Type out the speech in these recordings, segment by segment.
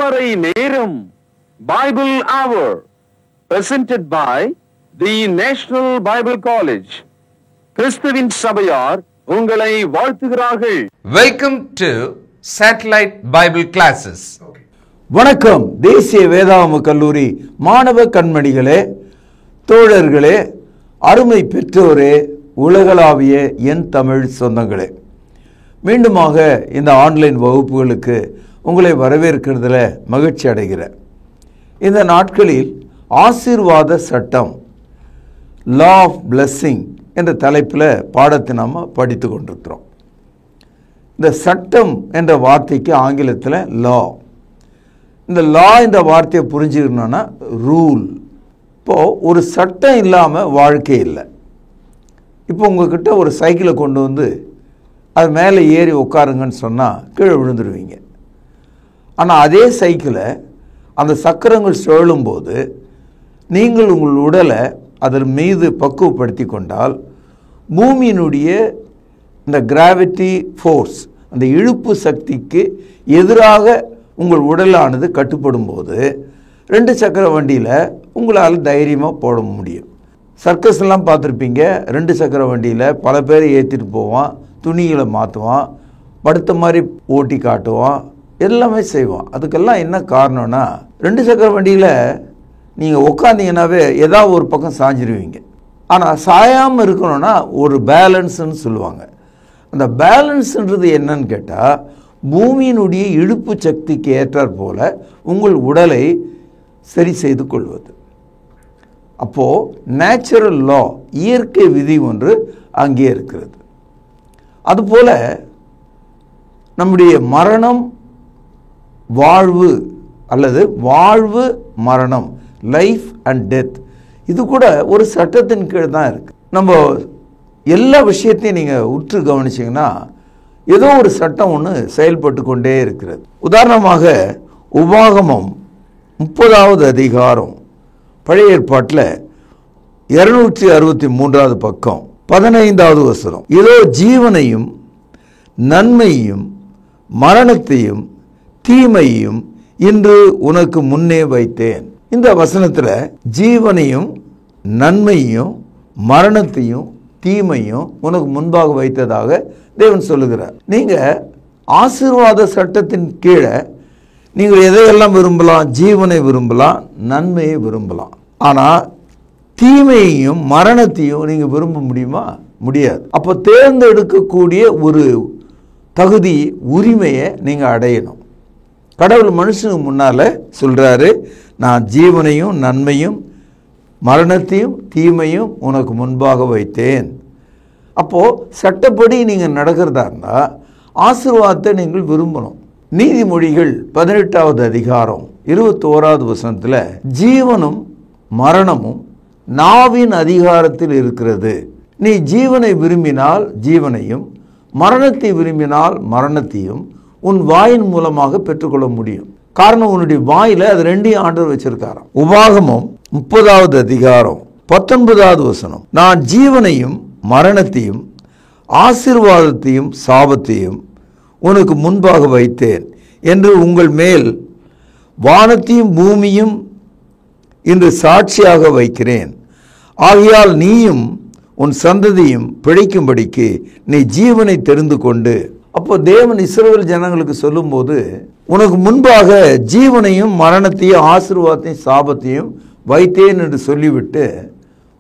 திருவரை நேரம் பைபிள் அவர் presented by the National Bible College. கிறிஸ்துவின் சபையார் உங்களை வாழ்த்துகிறார்கள். Welcome to Satellite Bible Classes. வணக்கம். தேசிய வேதாகம கல்லூரி மாணவ கண்மணிகளே, தோழர்களே, அருமை பெற்றோரே, உலகளாவிய என் தமிழ் சொந்தங்களே, மீண்டுமாக இந்த ஆன்லைன் வகுப்புகளுக்கு உங்களை வரவேற்கிறதுல மகிழ்ச்சி அடைகிறேன். இந்த நாட்களில் ஆசீர்வாத சட்டம், லா ஆஃப் பிளெஸ்ஸிங் என்ற தலைப்பில் பாடத்தை நாம் படித்து கொண்டிருக்கிறோம். இந்த சட்டம் என்ற வார்த்தைக்கு ஆங்கிலத்தில் லா. இந்த லா என்ற வார்த்தையை புரிஞ்சுக்கணுன்னா ரூல். இப்போது ஒரு சட்டம் இல்லாமல் வாழ்க்கை இல்லை. இப்போ உங்கள்கிட்ட ஒரு சைக்கிளை கொண்டு வந்து அது மேலே ஏறி உட்காருங்கன்னு சொன்னால் கீழே விழுந்துருவீங்க. ஆனால் அதே சைக்கிளை அந்த சக்கரங்கள் சுழலும்போது நீங்கள் உங்கள் உடலை அதன் மீது பக்குவப்படுத்தி கொண்டால் பூமியினுடைய இந்த கிராவிட்டி ஃபோர்ஸ், அந்த இழுப்பு சக்திக்கு எதிராக உங்கள் உடலானது கட்டுப்படும் போது 2 சக்கர வண்டியில் உங்களால் தைரியமாக போட முடியும். சர்க்கஸ்லாம் பார்த்துருப்பீங்க. 2 சக்கர வண்டியில் பல பேரை ஏற்றிட்டு போவான், துணிகளை மாற்றுவான், படுத்த மாதிரி ஓட்டி காட்டுவான், எல்லாமே செய்வான். அதுக்கெல்லாம் என்ன காரணம்னா, 2 சக்கர வண்டியில் நீங்கள் உட்காந்தீங்கன்னாவே ஏதாவது ஒரு பக்கம் சாஞ்சிருவீங்க. ஆனால் சாயாமல் இருக்கணும்னா ஒரு பேலன்ஸ்ன்னு சொல்லுவாங்க. அந்த பேலன்ஸ்ன்றது என்னன்னு கேட்டால், பூமியினுடைய இழுப்பு சக்திக்கு ஏற்றாற் போல உங்கள் உடலை சரி செய்து கொள்வது. அப்போது நேச்சுரல் லா, இயற்கை விதி ஒன்று அங்கே இருக்கிறது. அதுபோல் நம்முடைய மரணம் வாழ்வு அல்லது வாழ்வு மரணம், லைஃப் அண்ட் டெத், இது கூட ஒரு சட்டத்தின் கீழ் தான் இருக்குது. நம்ம எல்லா விஷயத்தையும் நீங்கள் உற்று கவனிச்சிங்கன்னா ஏதோ ஒரு சட்டம் ஒன்று செயல்பட்டு கொண்டே இருக்கிறது. உதாரணமாக உபாகமம் 30வது அதிகாரம், பழைய ஏற்பாட்டில் 263வது பக்கம் 15வது வசனம், இதோ ஜீவனையும் நன்மையும் மரணத்தையும் தீமையும் இன்று உனக்கு முன்னே வைத்தேன். இந்த வசனத்தில் ஜீவனையும் நன்மையும் மரணத்தையும் தீமையும் உனக்கு முன்பாக வைத்ததாக தேவன் சொல்லுகிறார். நீங்கள் ஆசீர்வாத சட்டத்தின் கீழே நீங்கள் எதையெல்லாம் விரும்பலாம்? ஜீவனை விரும்பலாம், நன்மையை விரும்பலாம். ஆனால் தீமையையும் மரணத்தையும் நீங்கள் விரும்ப முடியுமா? முடியாது. அப்போ தேர்ந்தெடுக்கக்கூடிய ஒரு தகுதி, உரிமையை நீங்கள் அடையணும். கடவுள் மனுஷனுக்கு முன்னால் சொல்கிறாரு, நான் ஜீவனையும் நன்மையும் மரணத்தையும் தீமையும் உனக்கு முன்பாக வைத்தேன். அப்போது சட்டப்படி நீங்கள் நடக்கிறதா இருந்தால் ஆசீர்வாதத்தை நீங்கள் விரும்பணும். நீதிமொழிகள் 18வது அதிகாரம் 21வது வசனத்தில், ஜீவனும் மரணமும் நாவின் அதிகாரத்தில் இருக்கிறது. நீ ஜீவனை விரும்பினால் ஜீவனையும் மரணத்தை விரும்பினால் மரணத்தையும் உன் வாயின் மூலமாக பெற்றுக்கொள்ள முடியும். காரணம், உன்னுடைய வாயில அது 2 ஆண்டவர் வச்சிருக்காராம். உபாகமம் 30வது அதிகாரம் 19வது வசனம், நான் ஜீவனையும் மரணத்தையும் ஆசீர்வாதத்தையும் சாபத்தையும் உனக்கு முன்பாக வைத்தேன் என்று உங்கள் மேல் வானத்தையும் பூமியும் இன்று சாட்சியாக வைக்கிறேன். ஆகையால் நீயும் உன் சந்ததியும் பிழைக்கும்படிக்கு நீ ஜீவனை தெரிந்து கொண்டு. அப்போ தேவன் இஸ்ரவேல் ஜனங்களுக்கு சொல்லும்போது, உனக்கு முன்பாக ஜீவனையும் மரணத்தையும் ஆசீர்வாதத்தையும் சாபத்தையும் வைத்தேன் என்று சொல்லிவிட்டு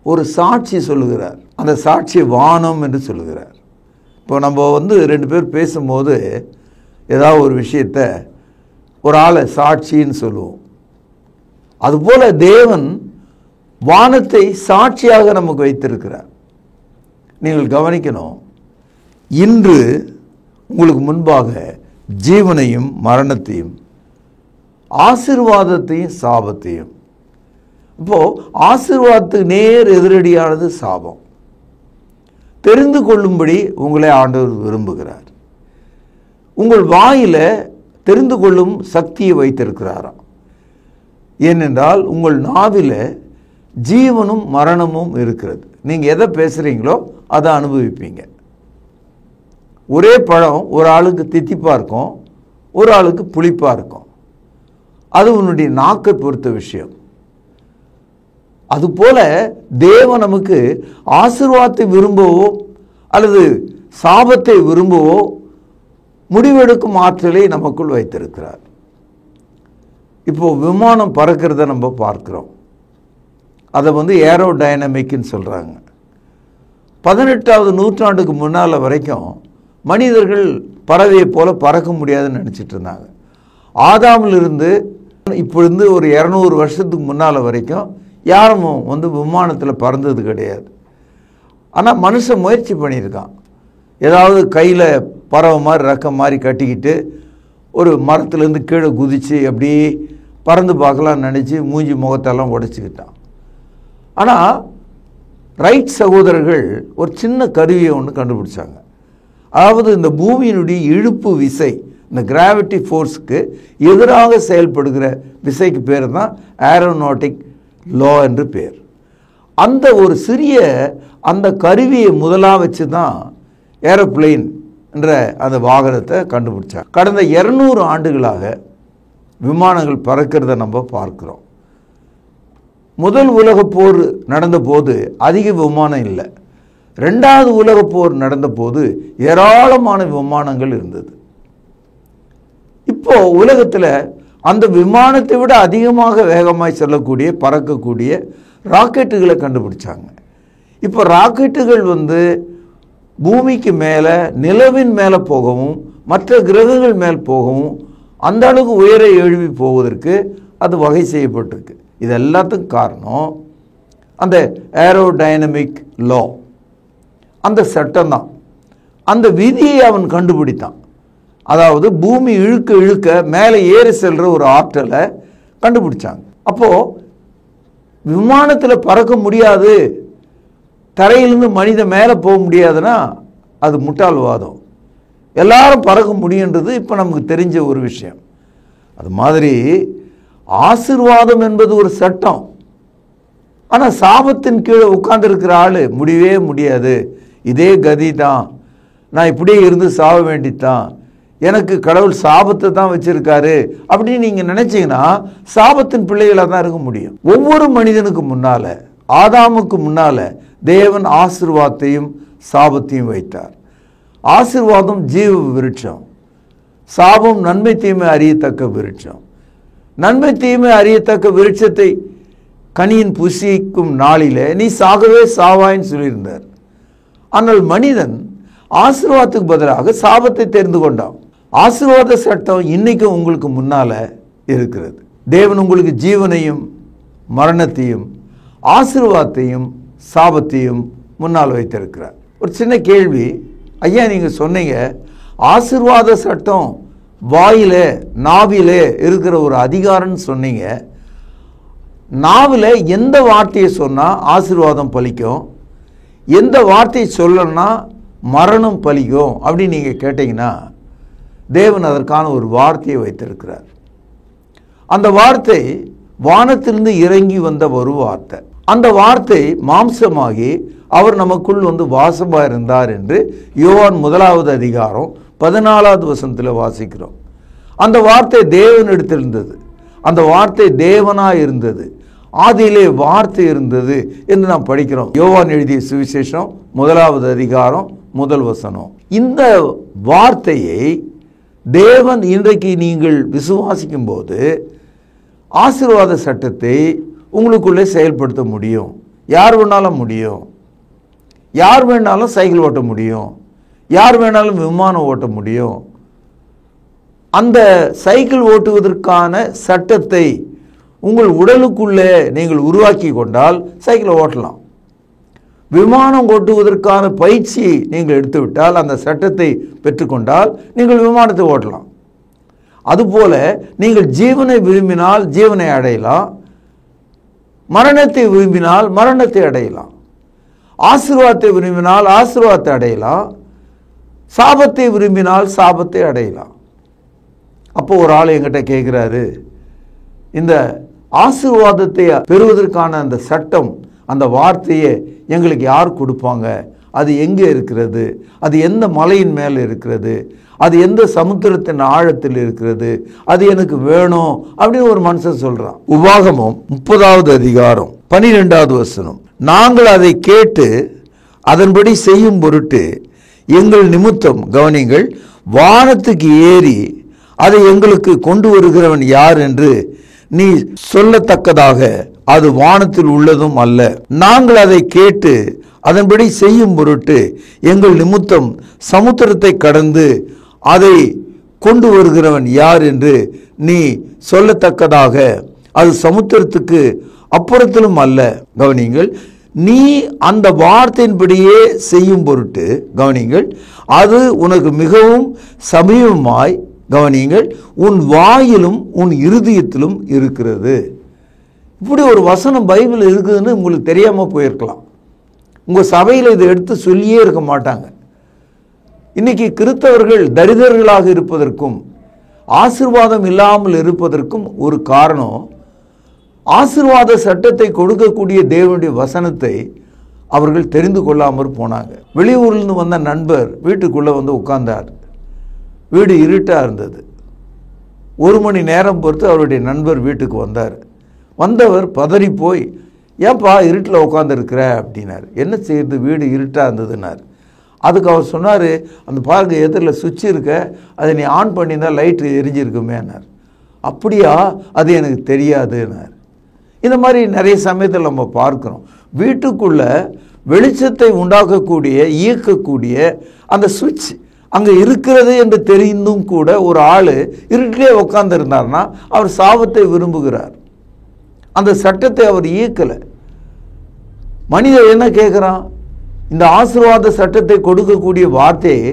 ஒரு சாட்சி சொல்லுகிறார். அந்த சாட்சி வானம் என்று சொல்லுகிறார். இப்போ நம்ம 2 பேர் பேசும்போது ஏதாவது ஒரு விஷயத்தை ஒரு ஆளை சாட்சின்னு சொல்லுவோம். அதுபோல் தேவன் வானத்தை சாட்சியாக நமக்கு வைத்திருக்கிறார். நீங்கள் கவனிக்கணும், இன்று உங்களுக்கு முன்பாக ஜீவனையும் மரணத்தையும் ஆசீர்வாதத்தையும் சாபத்தையும். இப்போது ஆசீர்வாதத்துக்கு நேர் எதிரடியானது சாபம். தெரிந்து கொள்ளும்படி உங்களை ஆண்டவர் விரும்புகிறார். உங்கள் வாயில் தெரிந்து கொள்ளும் சக்தியை வைத்திருக்கிறாராம். ஏனென்றால் உங்கள் நாவில் ஜீவனும் மரணமும் இருக்கிறது. நீங்கள் எதை பேசுகிறீங்களோ அதை அனுபவிப்பீங்க. ஒரே பழம் ஒரு ஆளுக்கு தித்திப்பாக இருக்கும், ஒரு ஆளுக்கு புளிப்பாக இருக்கும். அது உன்னுடைய நாக்கை பொறுத்த விஷயம். அதுபோல தேவன் நமக்கு ஆசீர்வாதத்தை விரும்பவோ அல்லது சாபத்தை விரும்பவோ முடிவெடுக்கும் ஆற்றலை நமக்குள் வைத்திருக்கிறார். இப்போ விமானம் பறக்கிறத நம்ம பார்க்கிறோம். அதை ஏரோடைனமிக்னு சொல்கிறாங்க. 18வது நூற்றாண்டுக்கு முன்னால் வரைக்கும் மனிதர்கள் பறவையை போல பறக்க முடியாதுன்னு நினச்சிட்டு இருந்தாங்க. ஆதாமிலிருந்து இப்பொழுது ஒரு 200 வருஷத்துக்கு முன்னால் வரைக்கும் யாரும் விமானத்தில் பறந்தது கிடையாது. ஆனால் மனுஷன் முயற்சி பண்ணியிருக்கான். ஏதாவது கையில் பறவை மாதிரி ரக்கம் மாதிரி கட்டிக்கிட்டு ஒரு மரத்துலேருந்து கீழே குதித்து அப்படியே பறந்து பார்க்கலான்னு நினச்சி மூஞ்சி முகத்தெல்லாம் உடைச்சிக்கிட்டான். ஆனால் ரைட் சகோதரர்கள் ஒரு சின்ன கருவியை ஒன்று கண்டுபிடிச்சாங்க. அதாவது இந்த பூமியினுடைய இழுப்பு விசை, இந்த கிராவிட்டி ஃபோர்ஸுக்கு எதிராக செயல்படுகிற விசைக்கு பேர் தான் ஏரோநாட்டிக் லா என்று பேர். அந்த ஒரு சிறிய அந்த கருவியை முதலாக வச்சு தான் ஏரோப்ளேன் என்ற அந்த வாகனத்தை கண்டுபிடிச்சாங்க. கடந்த 200 ஆண்டுகளாக விமானங்கள் பறக்கிறத நம்ம பார்க்கிறோம். முதல் உலகப் போர் நடந்தபோது அதிக விமானம் இல்லை. 2வது உலகப் போர் நடந்தபோது ஏராளமான விமானங்கள் இருந்தது. இப்போ உலகத்தில் அந்த விமானத்தை விட அதிகமாக வேகமாய் செல்லக்கூடிய பறக்கக்கூடிய ராக்கெட்டுகளை கண்டுபிடிச்சாங்க. இப்போ ராக்கெட்டுகள் பூமிக்கு மேலே நிலவின் மேலே போகவும் மற்ற கிரகங்கள் மேல் போகவும் அந்த அளவுக்கு உயர எழுப்பி போவதற்கு அது வகை செய்யப்பட்டிருக்கு. இது எல்லாத்துக்கும் காரணம் அந்த ஏரோடைனமிக் லா, அந்த சட்டம் தான். அந்த விதியை அவன் கண்டுபிடித்தான். அதாவது பூமி இழுக்க இழுக்க மேலே ஏறி செல்கிற ஒரு ஆற்றலை கண்டுபிடிச்சாங்க. அப்போது விமானத்தில் பறக்க முடியாது, தரையிலிருந்து மனித மேலே போக முடியாதுன்னா அது முட்டாள்வாதம். எல்லாரும் பறக்க முடியுன்றது இப்போ நமக்கு தெரிஞ்ச ஒரு விஷயம். அது மாதிரி ஆசீர்வாதம் என்பது ஒரு சட்டம். ஆனால் சாபத்தின் கீழே உட்கார்ந்துருக்கிற ஆள் முடியவே முடியாது, இதே கதி தான், நான் இப்படியே இருந்து சாக வேண்டித்தான், எனக்கு கடவுள் சாபத்தை தான் வச்சிருக்காரு அப்படின்னு நீங்கள் நினச்சிங்கன்னா சாபத்தின் பிள்ளைகளாக தான் இருக்க முடியும். ஒவ்வொரு மனிதனுக்கு முன்னால், ஆதாமுக்கு முன்னால் தேவன் ஆசீர்வாதத்தையும் சாபத்தையும் வைத்தார். ஆசீர்வாதம் ஜீவ விருட்சம், சாபம் நன்மை தீமை அறியத்தக்க விருட்சம். நன்மை தீமை அறியத்தக்க விருட்சத்தை கனியின் புசிக்கும் நாளிலே நீ சாகவே சாவாயின்னு சொல்லியிருந்தார். ஆனால் மனிதன் ஆசீர்வாதத்துக்கு பதிலாக சாபத்தை தெரிந்து கொண்டான். ஆசீர்வாத சட்டம் இன்னைக்கும் உங்களுக்கு முன்னால இருக்கிறது. தேவன் உங்களுக்கு ஜீவனையும் மரணத்தையும் ஆசீர்வாதத்தையும் சாபத்தையும் முன்னால் வைத்திருக்கிறார். ஒரு சின்ன கேள்வி, ஐயா நீங்கள் சொன்னீங்க ஆசீர்வாத சட்டம் வாயிலே நாவிலே இருக்கிற ஒரு அதிகாரம்னு சொன்னீங்க. நாவில் எந்த வார்த்தையை சொன்னால் ஆசீர்வாதம் பலிக்கும், எந்த வார்த்தையை சொல்லணும்னா மரணம் பலிக்கும் அப்படின்னு நீங்கள் கேட்டிங்கன்னா தேவன் அதற்கான ஒரு வார்த்தையை வைத்திருக்கிறார். அந்த வார்த்தை வானத்திலிருந்து இறங்கி வந்த ஒரு வார்த்தை. அந்த வார்த்தை மாம்சமாகி அவர் நமக்குள் வாசமாக இருந்தார் என்று யோவான் 1வது அதிகாரம் 14வது வசனத்தில் வாசிக்கிறோம். அந்த வார்த்தை தேவனிடத்தில் இருந்தது, அந்த வார்த்தை தேவனாய் இருந்தது, ஆதியிலே வார்த்தை இருந்தது என்று நாம் படிக்கிறோம். யோவான் எழுதிய சுவிசேஷம் 1வது அதிகாரம் 1 வசனம். இந்த வார்த்தையை தேவன் இன்றைக்கு நீங்கள் விசுவாசிக்கும் போது ஆசீர்வாத சட்டத்தை உங்களுக்குள்ளே செயல்படுத்த முடியும். யார் வேணாலும் முடியும். யார் வேணாலும் சைக்கிள் ஓட்ட முடியும், யார் வேணாலும் விமானம் ஓட்ட முடியும். அந்த சைக்கிள் ஓட்டுவதற்கான சட்டத்தை உங்கள் உடலுக்குள்ளே நீங்கள் உருவாக்கி கொண்டால் சைக்கிளை ஓட்டலாம். விமானம் ஓட்டுவதற்கான பயிற்சி நீங்கள் எடுத்துவிட்டால், அந்த சட்டத்தை பெற்றுக்கொண்டால் நீங்கள் விமானத்தை ஓட்டலாம். அதுபோல நீங்கள் ஜீவனை விரும்பினால் ஜீவனை அடையலாம், மரணத்தை விரும்பினால் மரணத்தை அடையலாம், ஆசீர்வாதத்தை விரும்பினால் ஆசீர்வாதத்தை அடையலாம், சாபத்தை விரும்பினால் சாபத்தை அடையலாம். அப்போ ஒரு ஆள் என்கிட்ட கேட்குறாரு, இந்த ஆசீர்வாதத்தை பெறுவதற்கான அந்த சட்டம், அந்த வார்த்தையை எங்களுக்கு யார் கொடுப்பாங்க அது எங்கே இருக்கிறது, அது எந்த மலையின் மேலே இருக்கிறது, அது எந்த சமுத்திரத்தின் ஆழத்தில் இருக்கிறது, அது எனக்கு வேணும் அப்படின்னு ஒரு மனுஷன் சொல்றான். உபாகமம் 30வது அதிகாரம் 12வது வசனம், நாங்கள் அதை கேட்டு அதன்படி செய்யும் பொருட்டு எங்கள் நிமித்தம், கவனிங்கள், வானத்துக்கு ஏறி அதை எங்களுக்கு கொண்டு வருகிறவன் யார் என்று நீ சொல்லத்தக்கதாக அது வானத்தில் உள்ளதும் அல்ல. நாங்கள் அதை கேட்டு அதன்படி செய்யும் பொருட்டு எங்கள் நிமித்தம் சமுத்திரத்தை கடந்து அதை கொண்டு வருகிறவன் யார் என்று நீ சொல்லத்தக்கதாக அது சமுத்திரத்துக்கு அப்புறத்திலும் அல்ல. கவனிங்கள், நீ அந்த வார்த்தையின்படியே செய்யும் பொருட்டு, கவனிங்கள், அது உனக்கு மிகவும் சமீபமாய், கவனிங்கள், உன் வாயிலும் உன் இருதயத்திலும் இருக்கிறது. இப்படி ஒரு வசனம் பைபிள் இருக்குதுன்னு உங்களுக்கு தெரியாமல் போயிருக்கலாம். உங்கள் சபையில் இதை எடுத்து சொல்லியே இருக்க மாட்டாங்க. இன்னைக்கு கிறிஸ்தவர்கள் தரிதர்களாக இருப்பதற்கும் ஆசீர்வாதம் இல்லாமல் இருப்பதற்கும் ஒரு காரணம், ஆசீர்வாத சட்டத்தை கொடுக்கக்கூடிய தேவனுடைய வசனத்தை அவர்கள் தெரிந்து கொள்ளாமல் போனாங்க. வெளியூரிலிருந்து வந்த நண்பர் வீட்டுக்குள்ளே வந்து உட்கார்ந்தார். வீடு இருட்டாக இருந்தது. 1 மணி நேரம் பொறுத்து அவருடைய நண்பர் வீட்டுக்கு வந்தார். வந்தவர் பதறி போய், ஏன்பா இருட்டில் உட்காந்துருக்கிற அப்படின்னார். என்ன செய்யறது, வீடு இருட்டாக இருந்ததுன்னார். அதுக்கு அவர் சொன்னார், அந்த பாருங்க எதிரில் சுவிட்ச் இருக்க, அதை நீ ஆன் பண்ணியிருந்தால் லைட்டு எரிஞ்சிருக்குமேனார். அப்படியா, அது எனக்கு தெரியாதுன்னார். இந்த மாதிரி நிறைய சமயத்தில் நம்ம பார்க்குறோம். வீட்டுக்குள்ள வெளிச்சத்தை உண்டாக்கக்கூடிய, இயக்கக்கூடிய அந்த சுவிட்ச் அங்கே இருக்கிறது என்று தெரிந்தும் கூட ஒரு ஆள் இருட்டிலே உட்கார்ந்துருந்தார்னா அவர் சாபத்தை விரும்புகிறார். அந்த சட்டத்தை அவர் இயக்கலை. மனிதன் என்ன கேட்குறான், இந்த ஆசீர்வாத சட்டத்தை கொடுக்கக்கூடிய வார்த்தையை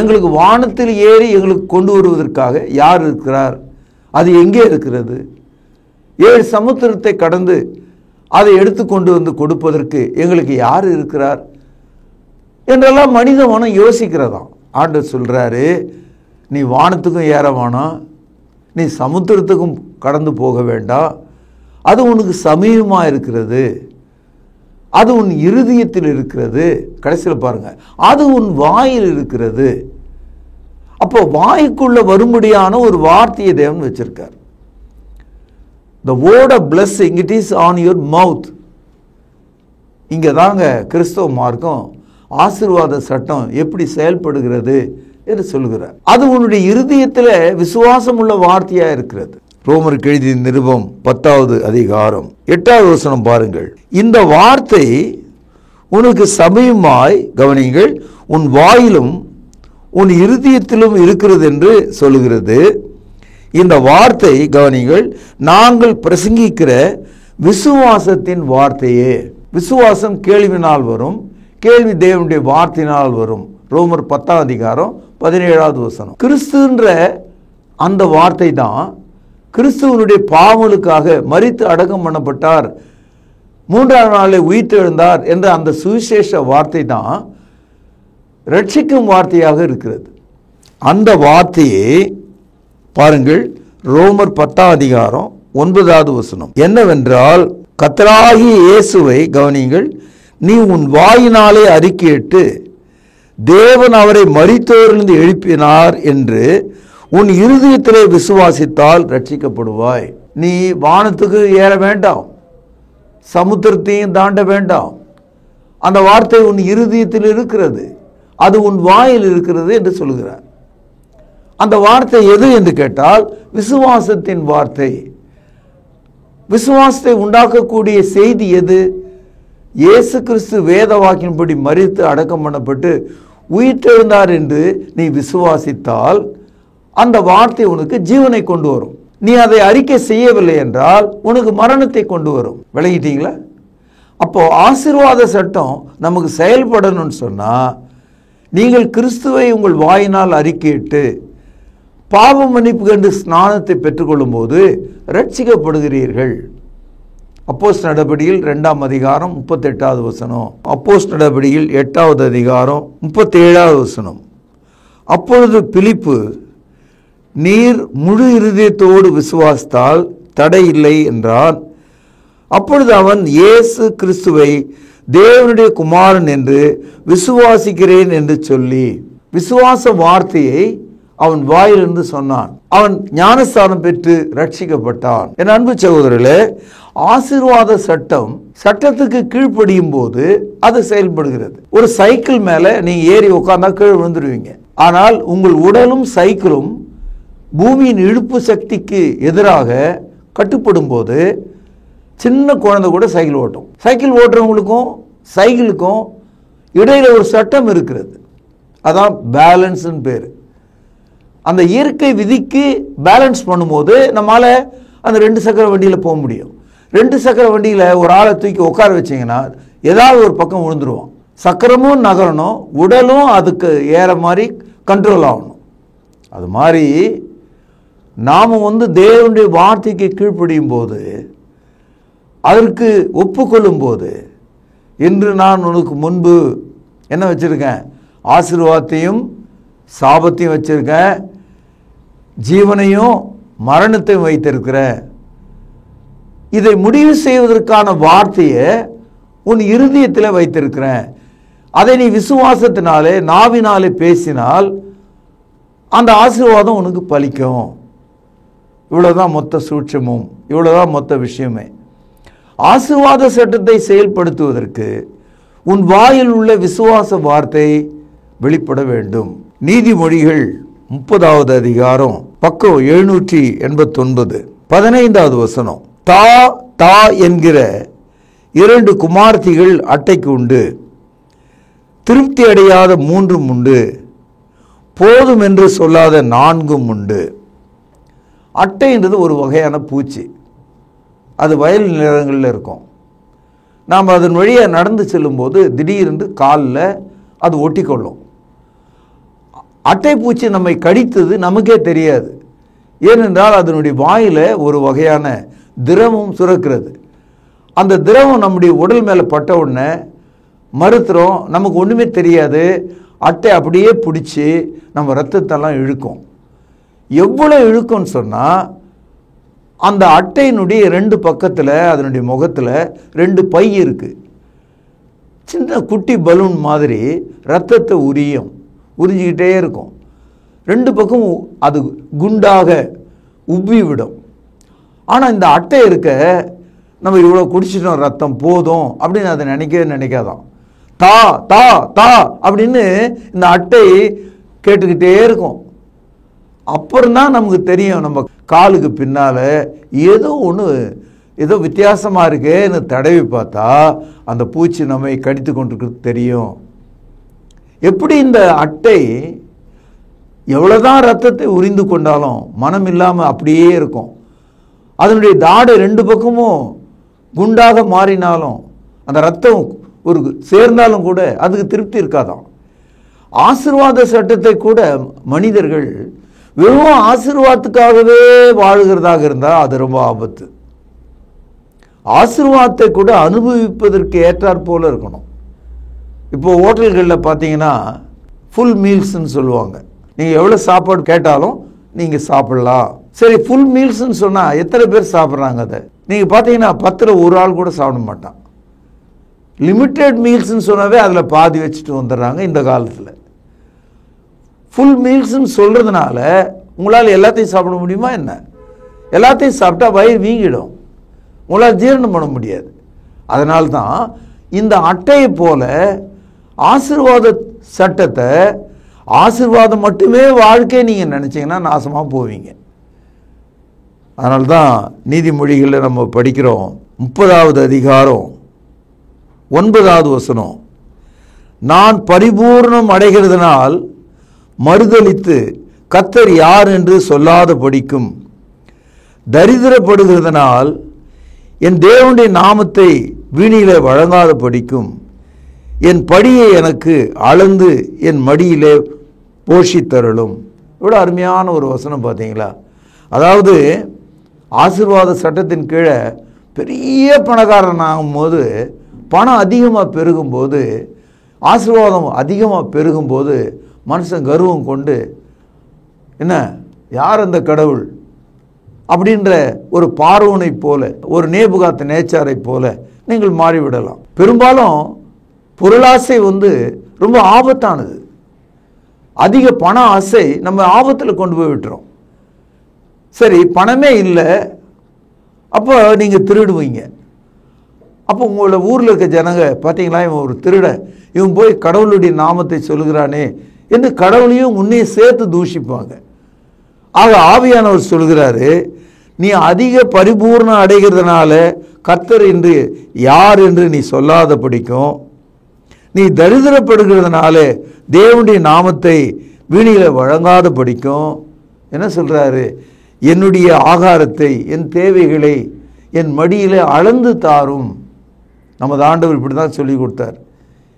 எங்களுக்கு வானத்தில் ஏறி எங்களுக்கு கொண்டு வருவதற்காக யார் இருக்கிறார், அது எங்கே இருக்கிறது, 7 சமுத்திரத்தை கடந்து அதை எடுத்து கொண்டு வந்து கொடுப்பதற்கு எங்களுக்கு யார் இருக்கிறார் என்றெல்லாம் மனித மனம் யோசிக்கிறதாம். ஆண்டவர் சொல்றாரு, நீ வானத்துக்கும் ஏற வேணாம், நீ சமுத்திரத்துக்கும் கடந்து போக வேண்டாம், அது உனக்கு சமீபமாக இருக்கிறது, அது உன் இருதயத்தில் இருக்கிறது. கடைசியில் பாருங்க, அது உன் வாயில் இருக்கிறது. அப்போ வாய்க்குள்ள வரும்படியான ஒரு வார்த்தையை தேவன் வச்சிருக்கார். The word of blessing, it is on your mouth. இங்கே தாங்க கிறிஸ்தவ மார்க்கம் ஆசீர்வாத சட்டம் எப்படி செயல்படுகிறது என்று சொல்கிறார். அது உன்னுடைய இருதயத்தில் விசுவாசம் உள்ள வார்த்தையாக இருக்கிறது. ரோமருக்கு எழுதிய நிருபம் 10வது அதிகாரம் 8வது வசனம் பாருங்கள். இந்த வார்த்தை உனக்கு சமீபமாய், கவனிங்கள், உன் வாயிலும் உன் இருதயத்திலும் இருக்கிறது என்று சொல்லுகிறது. இந்த வார்த்தை, கவனிங்கள், நாங்கள் பிரசங்கிக்கிற விசுவாசத்தின் வார்த்தையே. விசுவாசம் கேள்வினால் வரும், கேள்வி தேவனுடைய வார்த்தையினால் வரும். ரோமர் 10ஆம் அதிகாரம் 17வது வசனம். கிறிஸ்துன்ற அந்த வார்த்தை தான், கிறிஸ்துவனுடைய பாவங்களுக்காக மரித்து அடக்கம் பண்ணப்பட்டார், 3ஆம் நாளில் உயிர்த்தெழுந்தார் என்ற அந்த சுவிசேஷ வார்த்தை தான் ரட்சிக்கும் வார்த்தையாக இருக்கிறது. அந்த வார்த்தையை பாருங்கள், ரோமர் 10ஆம் அதிகாரம் 9வது வசனம் என்னவென்றால், கர்த்தராகிய இயேசுவை, கவனிங்கள், நீ உன் வாயினாலே அறிக்கையிட்டு தேவன் அவரை மரித்தோரிலிருந்து எழுப்பினார் என்று உன் இருதயத்திலே விசுவாசித்தால் ரட்சிக்கப்படுவாய். நீ வானத்துக்கு ஏற வேண்டாம், சமுத்திரத்தையும் தாண்ட வேண்டாம், அந்த வார்த்தை உன் இருதயத்தில் இருக்கிறது, அது உன் வாயில் இருக்கிறது என்று சொல்கிறார். அந்த வார்த்தை எது என்று கேட்டால் விசுவாசத்தின் வார்த்தை. விசுவாசத்தை உண்டாக்கக்கூடிய செய்தி எது? இயேசு கிறிஸ்து வேத வாக்கின்படி மரித்து அடக்கம் பண்ணப்பட்டு உயிர்த்தெழுந்தார் என்று நீ விசுவாசித்தால் அந்த வார்த்தை உனக்கு ஜீவனை கொண்டு வரும். நீ அதை அறிக்கை செய்யவில்லை என்றால் உனக்கு மரணத்தை கொண்டு வரும். விளங்கிட்டீங்களா? அப்போ ஆசீர்வாத சட்டம் நமக்கு செயல்படணும்னு சொன்னா, நீங்கள் கிறிஸ்துவை உங்கள் வாயினால் அறிக்கையிட்டு பாவ மன்னிப்பு கண்டு ஸ்நானத்தை பெற்றுக்கொள்ளும் போது ரட்சிக்கப்படுகிறீர்கள். அப்போஸ்தலர் நடபடியில் 2ஆம் அதிகாரம் 38வது வசனம், அப்போஸ்தலர் நடபடியில் 8வது அதிகாரம் 37வது வசனம். அப்பொழுது பிலிப்பு, நீர் முழு இருதயத்தோடு விசுவாசித்தால் தடை இல்லை என்றான். அப்பொழுது அவன் இயேசு கிறிஸ்துவை தேவனுடைய குமாரன் என்று விசுவாசிக்கிறேன் என்று சொல்லி விசுவாச வார்த்தையை அவன் வாயிலிருந்து சொன்னான். அவன் ஞானஸ்தானம் பெற்று ரட்சிக்கப்பட்டான். என் அன்பு சகோதரர்களே, ஆசீர்வாத சட்டம் சட்டத்துக்கு கீழ்ப்படியும் போது அது செயல்படுகிறது. ஒரு சைக்கிள் மேல நீங்க ஏறி உட்கார்ந்தா கீழே விழுந்துருவீங்க. ஆனால் உங்கள் உடலும் சைக்கிளும் பூமியின் இழுப்பு சக்திக்கு எதிராக கட்டுப்படும் போது சின்ன குழந்தை கூட சைக்கிள் ஓட்டும். சைக்கிள் ஓட்டுறவங்களுக்கும் சைக்கிளுக்கும் இடையில ஒரு சட்டம் இருக்கிறது. அதான் பேலன்ஸ் பேரு. அந்த இயற்கை விதிக்கு பேலன்ஸ் பண்ணும்போது நம்மால அந்த 2 சக்கர வண்டியில போக முடியும். 2 சக்கர வண்டியில ஒரு ஆளை தூக்கி உட்கார வச்சீங்கன்னா ஏதாவது ஒரு பக்கம் விழுந்துருவான். சக்கரமும் நகரணும், உடலும் அதுக்கு ஏற மாதிரி கண்ட்ரோல் ஆகணும். அது மாதிரி நாம தேவனுடைய வார்த்தைக்கு கீழ்ப்படியும் போது, அதற்கு ஒப்புக்கொள்ளும் போது, இன்று நான் உனக்கு முன்பு என்ன வச்சிருக்கேன்? ஆசீர்வாதத்தையும் சாபத்தையும் வச்சிருக்கேன், ஜீவனையும் மரணத்தையும் வைத்திருக்கிறேன். இதை முடிவு செய்வதற்கான வார்த்தையை உன் இருதயத்தில் வைத்திருக்கிறேன். அதை நீ விசுவாசத்தினாலே நாவினாலே பேசினால் அந்த ஆசீர்வாதம் உனக்கு பலிக்கும். இவ்வளவுதான் மொத்த சூட்சமும், இவ்வளவுதான் மொத்த விஷயமே. ஆசீர்வாத சட்டத்தை செயல்படுத்துவதற்கு உன் வாயில் உள்ள விசுவாச வார்த்தை வெளிப்பட வேண்டும். நீதிமொழிகள் 30வது அதிகாரம் பக்கம் 789 15வது வசனம். தா தா என்கிற 2 குமார்த்திகள் அட்டைக்கு உண்டு, திருப்தி அடையாத 3 உண்டு, போதும் என்று சொல்லாத 4 உண்டு. அட்டைன்றது ஒரு வகையான பூச்சி. அது வயல் நிலங்களில் இருக்கும். நாம் அதன் வழியாக நடந்து செல்லும்போது திடீரென்று காலில் அது ஒட்டிக்கொள்ளும். அட்டை பூச்சி நம்மை கடித்தது நமக்கே தெரியாது. ஏனென்றால் அதனுடைய வாயில் ஒரு வகையான திரவம் சுரக்கிறது. அந்த திரவம் நம்முடைய உடல் மேலே பட்ட உடனே மறுத்துறோம், நமக்கு ஒன்றுமே தெரியாது. அட்டை அப்படியே பிடிச்சி நம்ம ரத்தத்தெல்லாம் இழுக்கும். எவ்வளோ இழுக்கும்னு சொன்னால், அந்த அட்டையினுடைய 2 பக்கத்தில் அதனுடைய முகத்தில் 2 பை இருக்குது. சின்ன குட்டி பலூன் மாதிரி ரத்தத்தை உறிஞ்சிக்கிட்டே இருக்கும். 2 பக்கமும் அது குண்டாக உப்பி விடும். ஆனால் இந்த அட்டை இருக்க, நம்ம இவ்வளோ குடிச்சிட்டோம், ரத்தம் போதும் அப்படின்னு அதை நினைக்காதான். தா தா தா அப்படின்னு இந்த அட்டை கேட்டுக்கிட்டே இருக்கும். அப்புறம்தான் நமக்கு தெரியும், நம்ம காலுக்கு பின்னால் ஏதோ வித்தியாசமாக இருக்கேன்னு தடவி பார்த்தா அந்த பூச்சி நம்மை கடித்து கொண்டிருக்கிறது தெரியும். எப்படி இந்த அட்டை எவ்வளோதான் ரத்தத்தை உறிந்து கொண்டாலும் மனம் இல்லாமல் அப்படியே இருக்கும். அதனுடைய தாடை 2 பக்கமும் குண்டாக மாறினாலும் அந்த ரத்தம் ஒரு சேர்ந்தாலும் கூட அதுக்கு திருப்தி இருக்காதான். ஆசீர்வாத சட்டத்தை கூட மனிதர்கள் வெறும் ஆசீர்வாதத்துக்காகவே வாழுகிறதாக இருந்தால் அது ரொம்ப ஆபத்து. ஆசீர்வாதத்தை கூட அனுபவிப்பதற்கு ஏற்றாற் போல இருக்கணும். இப்போ ஹோட்டல்களில் பார்த்தீங்கன்னா ஃபுல் மீல்ஸ்ன்னு சொல்லுவாங்க. நீங்கள் எவ்வளோ சாப்பாடு கேட்டாலும் நீங்கள் சாப்பிடலாம். சரி, ஃபுல் மீல்ஸ்ன்னு சொன்னால் எத்தனை பேர் சாப்பிட்றாங்க? அதை நீங்கள் பார்த்தீங்கன்னா 10ல் 1 ஆள் கூட சாப்பிட மாட்டான். லிமிட்டெட் மீல்ஸ்ன்னு சொன்னாவே அதில் பாதி வச்சுட்டு வந்துடுறாங்க இந்த காலத்தில். ஃபுல் மீல்ஸ்ன்னு சொல்கிறதுனால உங்களால் எல்லாத்தையும் சாப்பிட முடியுமா என்ன? எல்லாத்தையும் சாப்பிட்டா வயிறு வீங்கிடும், உங்களால் ஜீரணம் பண்ண முடியாது. அதனால்தான் இந்த அட்டையை போல ஆசீர்வாத சட்டத்தை, ஆசீர்வாதம் மட்டுமே வாழ்க்கை நீங்கள் நினச்சிங்கன்னா நாசமாக போவீங்க. அதனால்தான் நீதிமொழிகளில் நம்ம படிக்கிறோம் 30வது அதிகாரம் 9வது வசனம். நான் பரிபூர்ணம் அடைகிறதுனால் மறுதலித்து கர்த்தர் யார் என்று சொல்லாத படிக்கும், தரித்திரப்படுகிறதுனால் என் தேவனுடைய நாமத்தை வீணிலே வழங்காத படிக்கும், என் படியை எனக்கு அளந்து என் மடியிலே போஷித்தருளும். இவ்வளோ அருமையான ஒரு வசனம் பார்த்தீங்களா? அதாவது ஆசீர்வாத சட்டத்தின் கீழே பெரிய பணக்காரன் ஆகும்போது, பணம் அதிகமாக பெருகும்போது, ஆசீர்வாதம் அதிகமாக பெருகும்போது மனுஷன் கர்வம் கொண்டு, என்ன யார் அந்த கடவுள் அப்படின்ற ஒரு பார்வோனை போல, ஒரு நேபுகாத் நேச்சாரை போல நீங்கள் மாறிவிடலாம். பெரும்பாலும் பொருளாசை ரொம்ப ஆபத்தானது. அதிக பண ஆசை நம்ம ஆபத்தில் கொண்டு போய் விட்டுறோம். சரி, பணமே இல்லை, அப்போ நீங்கள் திருடுவீங்க. அப்போ உங்களோட ஊரில் இருக்க ஜனங்க பார்த்தீங்களா, இவன் ஒரு திருட, இவன் போய் கடவுளுடைய நாமத்தை சொல்கிறானே என்று கடவுளையும் உன்னையும் சேர்த்து தூஷிப்பாங்க. ஆக ஆவியானவர் சொல்கிறாரு, நீ அதிக பரிபூர்ணம் அடைகிறதுனால கர்த்தர் என்று யார் என்று நீ சொல்லாத படிக்கும், நீ தரித்திரப்படுகிறதுனால தேவனுடைய நாமத்தை வீணில வழங்காத படிக்கும். என்ன சொல்றாரு? என்னுடைய ஆகாரத்தை, என் தேவைகளை என் மடியில அளந்து தாரும். நமது ஆண்டவர் இப்படி தான் சொல்லி கொடுத்தார்.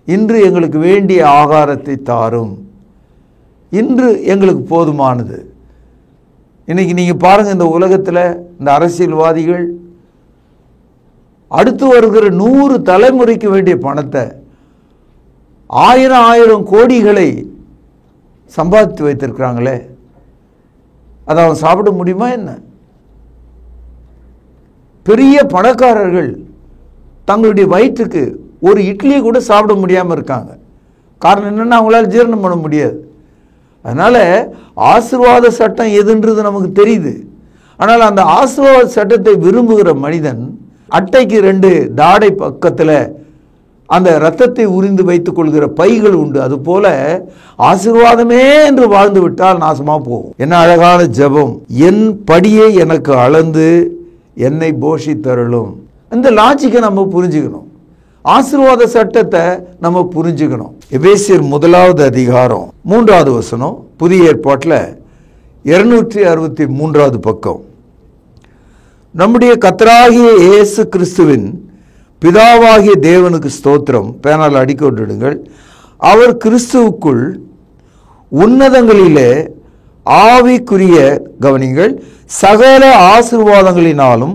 இன்று எங்களுக்கு வேண்டிய ஆகாரத்தை தாரும், இன்று எங்களுக்கு போதுமானது. இன்னைக்கு நீங்க பாருங்க, இந்த உலகத்தில் இந்த அரசியல்வாதிகள் அடுத்து வருகிற 100 தலைமுறைக்கு வேண்டிய பணத்தை 1000 கோடிகளை சம்பாதித்து வைத்திருக்கிறாங்களே, அதை அவன் சாப்பிட முடியுமா என்ன? பெரிய பணக்காரர்கள் தங்களுடைய வயிற்றுக்கு ஒரு இட்லியை கூட சாப்பிட முடியாமல் இருக்காங்க. காரணம் என்னன்னா, அவங்களால ஜீரணம் பண்ண முடியாது. அதனால ஆசீர்வாத சட்டம் எதுன்றது நமக்கு தெரியுது. ஆனால் அந்த ஆசீர்வாத சட்டத்தை விரும்புகிற மனிதன் அட்டைக்கு 2 தாடை பக்கத்தில் அந்த இரத்தத்தை உறிந்து வைத்துக் கொள்கிற பைகள் உண்டு. அது போல ஆசீர்வாதமே என்று வாழ்ந்து விட்டால் நாசமா போகும். என்ன அழகான ஜெபம்! என் படியை எனக்கு அளந்து என்னை போஷித்தருளும். இந்த லாஜிக்கை நம்ம புரிஞ்சுக்கணும். ஆசீர்வாத சட்டத்தை நம்ம புரிஞ்சுக்கணும். எபேசியர் 1 அதிகாரம் 3வது வசனம், புதிய ஏற்பாட்டில் 263வது பக்கம். நம்முடைய கர்த்தராகிய இயேசு கிறிஸ்துவின் பிதாவாகிய தேவனுக்கு ஸ்தோத்திரம். பேனால் அடிக்கொண்டிடுங்கள். அவர் கிறிஸ்துவுக்குள் உன்னதங்களிலே ஆவிக்குரிய கவனிங்கள் சகல ஆசீர்வாதங்களினாலும்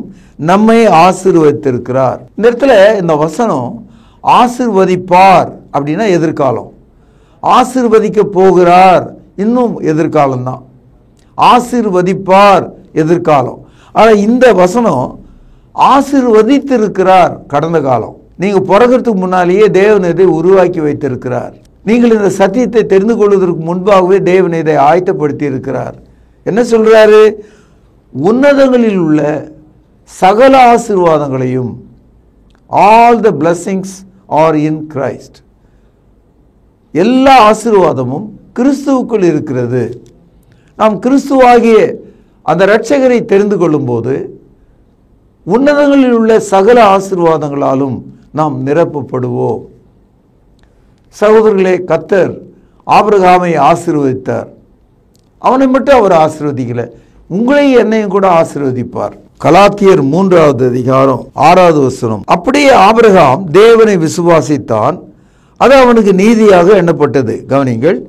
நம்மை ஆசீர்வதித்திருக்கிறார். இந்த இடத்துல இந்த வசனம் ஆசீர்வதிப்பார் அப்படின்னா எதிர்காலம், ஆசீர்வதிக்க போகிறார் இன்னும் எதிர்காலம் தான். ஆசீர்வதிப்பார் எதிர்காலம். ஆனால் இந்த வசனம் ஆசீர்வதித்திருக்கிறார் கடந்த காலம். நீங்க பிறக்கிறதுக்கு முன்னாலேயே தேவன் இதை உருவாக்கி வைத்திருக்கிறார். நீங்கள் இந்த சத்தியத்தை தெரிந்து கொள்வதற்கு முன்பாகவே தேவன் இதை ஆயத்தப்படுத்தி இருக்கிறார். என்ன சொல்றாரு? உன்னதங்களில் உள்ள சகல ஆசீர்வாதங்களையும், all the blessings are in Christ, எல்லா ஆசீர்வாதமும் கிறிஸ்துவுக்குள் இருக்கிறது. நாம் கிறிஸ்துவாகிய அந்த இரட்சகரை தெரிந்து கொள்ளும் போது உன்னதங்களில் உள்ள சகல ஆசீர்வாதங்களாலும் நாம் நிரப்பப்படுவோம். சகோதரர்களே, கர்த்தர் ஆபிரகாமை ஆசீர்வதித்தார். அவனை மட்டும் அவர் ஆசீர்வதிக்கல, உங்களையும் என்னையும் கூட ஆசீர்வதிப்பார். கலாத்தியர் 3வது அதிகாரம் 6வது வசனம். அப்படியே ஆபிரகாம் தேவனை விசுவாசித்தான், அது அவனுக்கு நீதியாக எண்ணப்பட்டது. கவனிங்கள்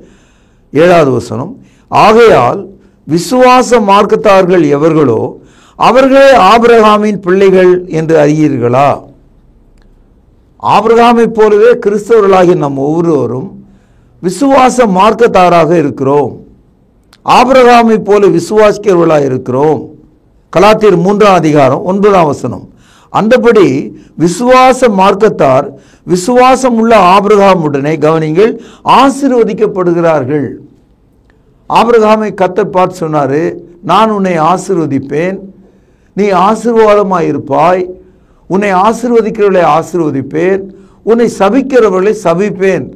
7வது வசனம். ஆகையால் விசுவாச மார்க்கத்தார்கள் எவர்களோ அவர்களே ஆபிரகாமின் பிள்ளைகள் என்று அறியீர்களா? ஆபிரகாமை போலவே கிறிஸ்தவர்களாகிய நம் ஒவ்வொருவரும் விசுவாச மார்க்கத்தாராக இருக்கிறோம். ஆபிரகாமை போல விசுவாசிக்கிறவர்களாக இருக்கிறோம். கலாத்தியர் 3வது அதிகாரம் 9வது வசனம். அந்தபடி விசுவாச மார்க்கத்தார் விசுவாசம் உள்ள ஆபிரகாமுடனே கவனிங்கள் ஆசீர்வதிக்கப்படுகிறார்கள். ஆபிரகாமை கர்த்தர் பார்த்து சொன்னாரு, நான் உன்னை ஆசீர்வதிப்பேன், நீ ஆசீர்வாதமாய் இருப்பாய், உன்னை ஆசீர்வதிக்கிறவர்களை ஆசீர்வதிப்பேன், உன்னை சபிக்கிறவர்களை சபிப்பேன்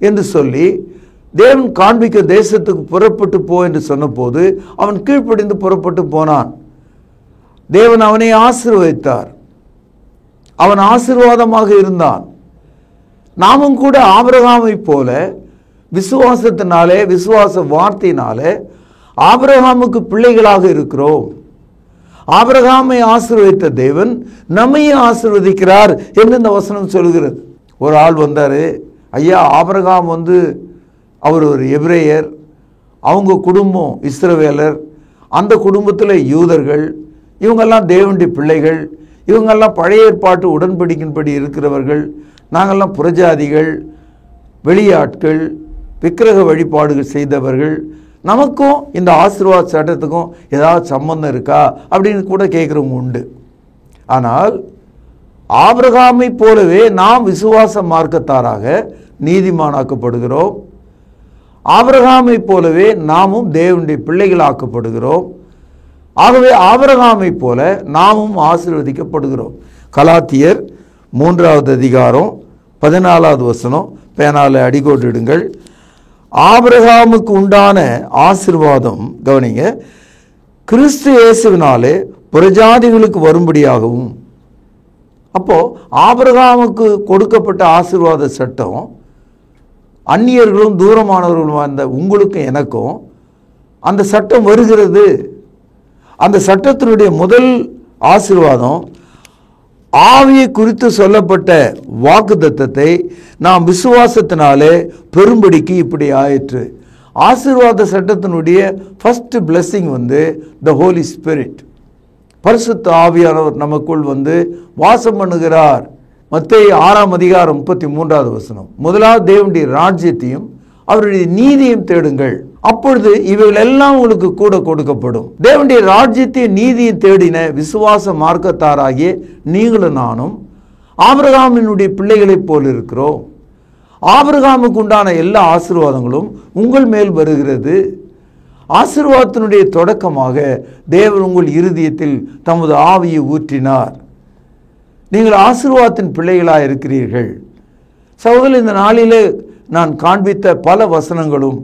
என்று சொல்லி தேவன் காண்பிக்க தேசத்துக்கு புறப்பட்டு போ என்று சொன்னபோது அவன் கீழ்ப்படிந்து புறப்பட்டு போனான். தேவன் அவனை ஆசீர்வதித்தார், அவன் ஆசீர்வாதமாக இருந்தான். நாமும் கூட ஆபிரகாமை போல விசுவாசத்தினாலே, விசுவாச வார்த்தையினாலே ஆபிரகாமுக்கு பிள்ளைகளாக இருக்கிறோம். ஆபிரகாமை ஆசீர்வதித்த தேவன் நம்மையும் ஆசீர்வதிக்கிறார் என்று இந்த வசனம் சொல்கிறது. ஒரு ஆள் வந்தாரு, ஐயா ஆபிரகாம் அவர் ஒரு எபிரேயர், அவங்க குடும்பம் இஸ்ரவேலர், அந்த குடும்பத்தில் யூதர்கள், இவங்கெல்லாம் தேவனுடைய பிள்ளைகள், இவங்கெல்லாம் பழைய ஏற்பாட்டு உடன்படிக்கையின்படி இருக்கிறவர்கள், நாங்கள்லாம் புறஜாதிகள், வெளியாட்கள், விக்கிரக வழிபாடுகள் செய்தவர்கள், நமக்கும் இந்த ஆசீர்வாத சட்டத்துக்கும் ஏதாவது சம்பந்தம் இருக்கா அப்படின்னு கூட கேட்குறவங்க உண்டு. ஆனால் ஆபிரகாமை போலவே நாம் விசுவாச மார்க்கத்தாராக நீதிமானாக்கப்படுகிறோம். ஆபிரகாமை போலவே நாமும் தேவனுடைய பிள்ளைகளாக்கப்படுகிறோம். ஆகவே ஆபிரகாமை போல நாமும் ஆசீர்வதிக்கப்படுகிறோம். கலாத்தியர் 3வது அதிகாரம் 14வது வசனம், பேனால அடிக்கோட்டிடுங்கள். ஆபிரகாமுக்கு உண்டான ஆசீர்வாதம், கவனிங்க, கிறிஸ்து இயேசுவினாலே புறஜாதிகளுக்கு வரும்படியாகவும். அப்போ ஆபிரகாமுக்கு கொடுக்கப்பட்ட ஆசீர்வாத சட்டம் அந்நியர்களும் தூரமானவர்களும் வந்த உங்களுக்கும் எனக்கும் அந்த சட்டம் வருகிறது. அந்த சட்டத்தினுடைய முதல் ஆசீர்வாதம் ஆவியை குறித்து சொல்லப்பட்ட வாக்குத்தத்தத்தை நாம் விசுவாசத்தினாலே பெரும்படிக்கு இப்படி ஆயிற்று. ஆசீர்வாத சட்டத்தினுடைய ஃபர்ஸ்ட் பிளெஸிங் த ஹோலி ஸ்பிரிட். பரிசுத்த ஆவியானவர் நமக்குள் வாசம் பண்ணுகிறார். மத்தேயு 6ஆம் அதிகாரம் 33வது வசனம், முதலாவது தேவனுடைய ராஜ்யத்தையும் அவருடைய நீதியையும் தேடுங்கள், அப்பொழுது இவைகள் எல்லாம் உங்களுக்கு கூட கொடுக்கப்படும். தேவனுடைய ராஜ்யத்தையும் நீதியை தேடின விசுவாச மார்க்கத்தாராகிய நீங்களும் நானும் ஆபிரகாமினுடைய பிள்ளைகளைப் போல் இருக்கிறோம். ஆபிரகாமுக்கு உண்டான எல்லா ஆசீர்வாதங்களும் உங்கள் மேல் வருகிறது. ஆசீர்வாதத்தினுடைய தொடக்கமாக தேவன் உங்கள் இருதயத்தில் தமது ஆவியை ஊற்றினார். நீங்கள் ஆசீர்வாதத்தின் பிள்ளைகளாக இருக்கிறீர்கள். சகோதரர், இந்த நாளிலே நான் காண்பித்த பல வசனங்களும்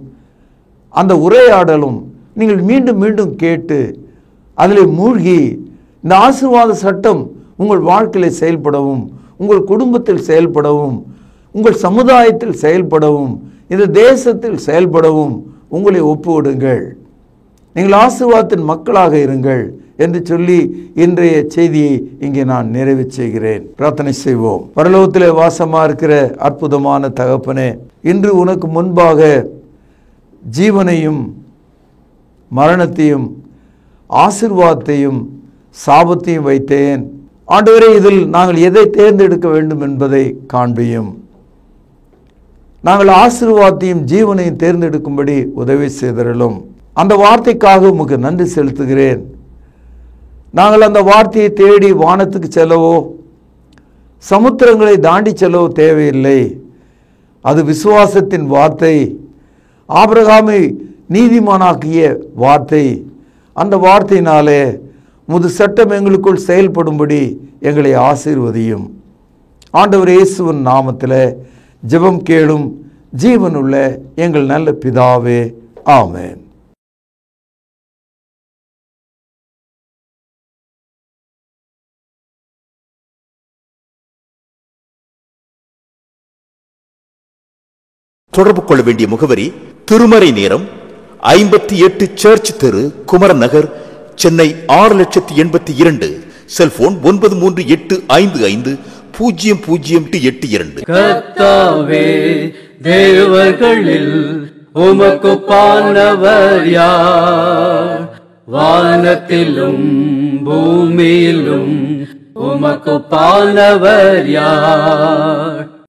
அந்த உரையாடலும் நீங்கள் மீண்டும் மீண்டும் கேட்டு அதில் மூழ்கி இந்த ஆசீர்வாத சட்டம் உங்கள் வாழ்க்கையில் செயல்படவும், உங்கள் குடும்பத்தில் செயல்படவும், உங்கள் சமுதாயத்தில் செயல்படவும், இந்த தேசத்தில் செயல்படவும் உங்களை ஒப்புவிடுங்கள். நீங்கள் ஆசீர்வாதத்தின் மக்களாக இருங்கள் என்று சொல்லி இன்றைய செய்தியை இங்கே நான் நிறைவு செய்கிறேன். பிரார்த்தனை செய்வோம். பரலோகத்திலே வாசமாக இருக்கிற அற்புதமான தகப்பனே, இன்று உனக்கு முன்பாக ஜீவனையும் மரணத்தையும் ஆசீர்வாதத்தையும் சாபத்தையும் வைத்தேன். ஆண்டவரே, இதில் நாங்கள் எதை தேர்ந்தெடுக்க வேண்டும் என்பதை காண்பியும். நாங்கள் ஆசீர்வாதத்தையும் ஜீவனையும் தேர்ந்தெடுக்கும்படி உதவி செய்தருளும். அந்த வார்த்தைக்காக உமக்கு நன்றி செலுத்துகிறேன். நாங்கள் அந்த வார்த்தையை தேடி வானத்துக்கு செல்லவோ சமுத்திரங்களை தாண்டி செல்லவோ தேவையில்லை. அது விசுவாசத்தின் வார்த்தை, ஆபிரகாமை நீதிமானாக்கிய வார்த்தை. அந்த வார்த்தையினாலே முது சட்டம் எங்களுக்குள் செயல்படும்படி எங்களை ஆசீர்வதியும். ஆண்டவர் இயேசுவின் நாமத்தில் ஜெபம் கேளும் ஜீவனுள்ள எங்கள் நல்ல பிதாவே, ஆமென். தொடர்பு கொள்ள வேண்டிய முகவரி: திருமறை நேரம், 58 சர்ச் தெரு, குமரன் நகர், சென்னை 6,82,000. செல்போன் 9385500882. கர்த்தாவே, தேவர்களில் உமக்குப்பானவர் யார்? வானத்திலும் பூமியிலும் உமக்குப்பானவர் யார்?